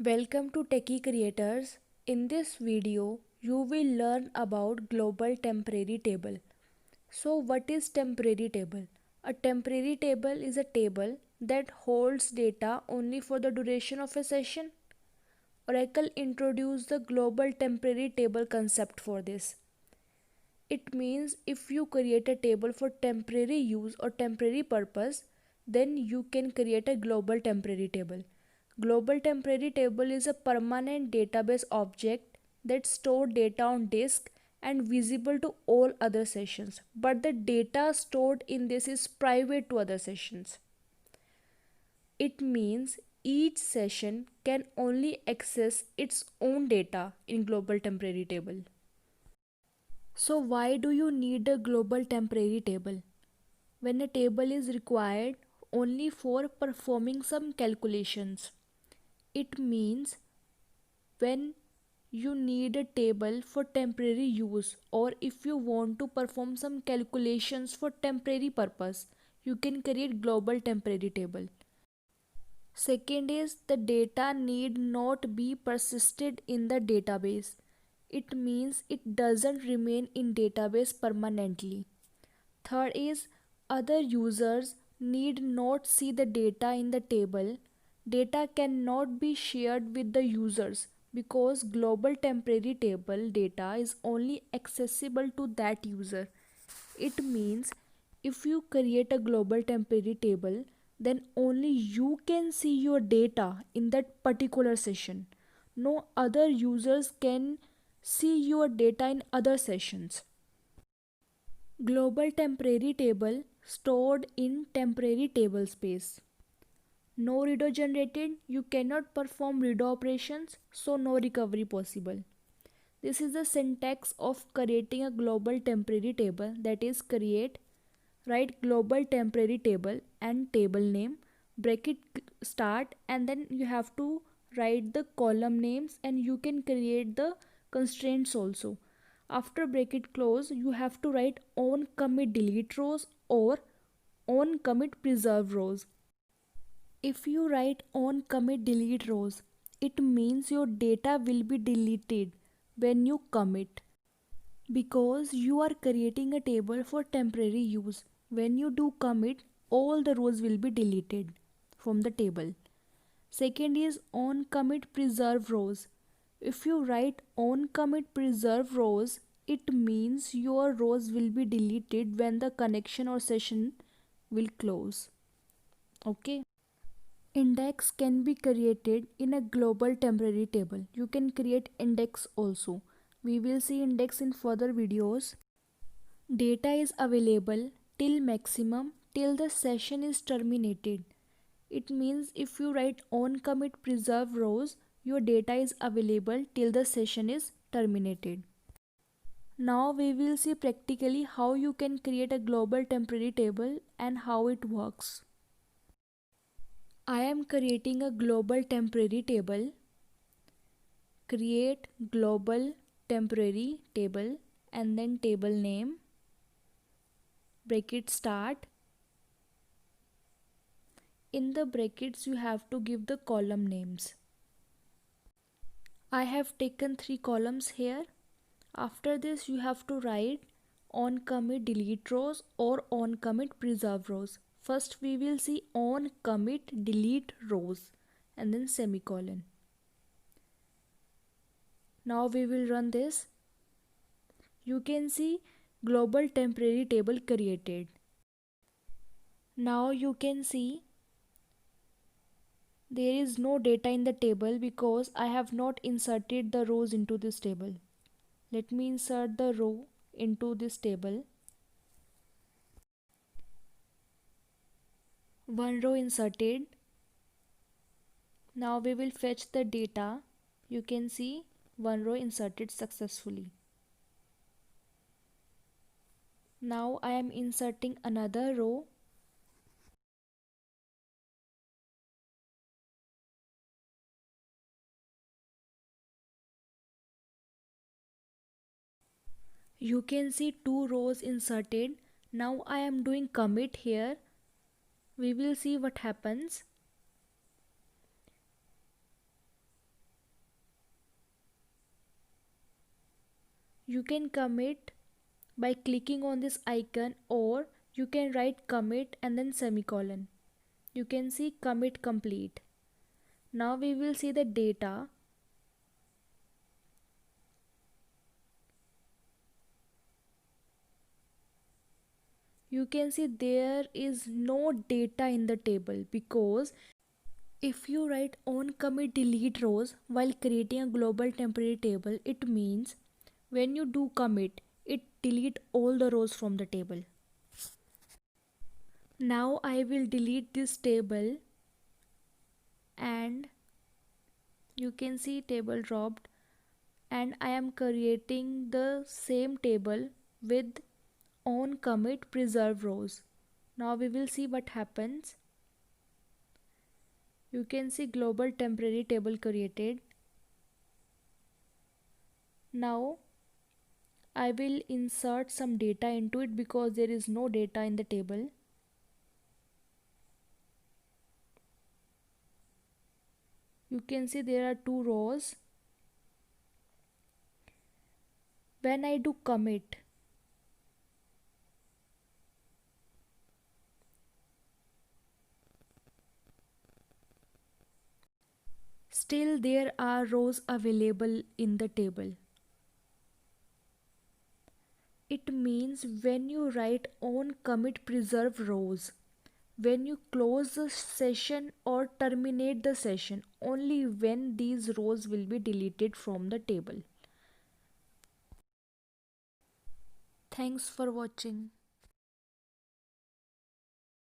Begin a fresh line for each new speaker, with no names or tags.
Welcome to Techie Creators. In this video, you will learn about global temporary table. So what is temporary table? A temporary table is a table that holds data only for the duration of a session. Oracle introduced the global temporary table concept for this. It means if you create a table for temporary use or temporary purpose, then you can create a global temporary table. Global temporary table is a permanent database object that stores data on disk and visible to all other sessions, but the data stored in this is private to other sessions. It means each session can only access its own data in global temporary table. So why do you need a global temporary table? When a table is required only for performing some calculations. It means when you need a table for temporary use, or if you want to perform some calculations for temporary purpose, you can create global temporary table. Second is the data need not be persisted in the database. It means it doesn't remain in database permanently. Third is other users need not see the data in the table. Data cannot be shared with the users because global temporary table data is only accessible to that user. It means if you create a global temporary table, then only you can see your data in that particular session. No other users can see your data in other sessions. Global temporary table stored in temporary table space. No redo generated, you cannot perform redo operations, so no recovery possible. This is the syntax of creating a global temporary table, that is create, write global temporary table and table name, bracket start, and then you have to write the column names and you can create the constraints also. After bracket close, you have to write on commit delete rows or on commit preserve rows. If you write on commit delete rows, it means your data will be deleted when you commit, because you are creating a table for temporary use. When you do commit, all the rows will be deleted from the table. Second is on commit preserve rows. If you write on commit preserve rows, it means your rows will be deleted when the connection or session will close. Okay. Index can be created in a global temporary table. You can create index also. We will see index in further videos. Data is available till maximum till the session is terminated. It means if you write on commit preserve rows, your data is available till the session is terminated. Now we will see practically how you can create a global temporary table and how it works. I am creating a global temporary table. Create global temporary table and then table name, bracket start. In the brackets you have to give the column names. I have taken 3 columns here. After this you have to write on commit delete rows or on commit preserve rows. First we will see on commit delete rows and then semicolon. Now we will run this. You can see global temporary table created. Now you can see there is no data in the table because I have not inserted the rows into this table. Let me insert the row into this table. One row inserted. Now we will fetch the data. You can see one row inserted successfully. Now I am inserting another row. You can see 2 rows inserted. Now I am doing commit here. We will see what happens. You can commit by clicking on this icon, or you can write commit and then semicolon. You can see commit complete. Now we will see the data. You can see there is no data in the table, because if you write on commit delete rows while creating a global temporary table, it means when you do commit, it delete all the rows from the table. Now I will delete this table, and you can see table dropped, and I am creating the same table with on commit preserve rows. Now we will see what happens. You can see global temporary table created. Now I will insert some data into it because there is no data in the table. You can see there are 2 rows. When I do commit, still there are rows available in the table. It means when you write on commit preserve rows, when you close the session or terminate the session, only when these rows will be deleted from the table. Thanks for watching.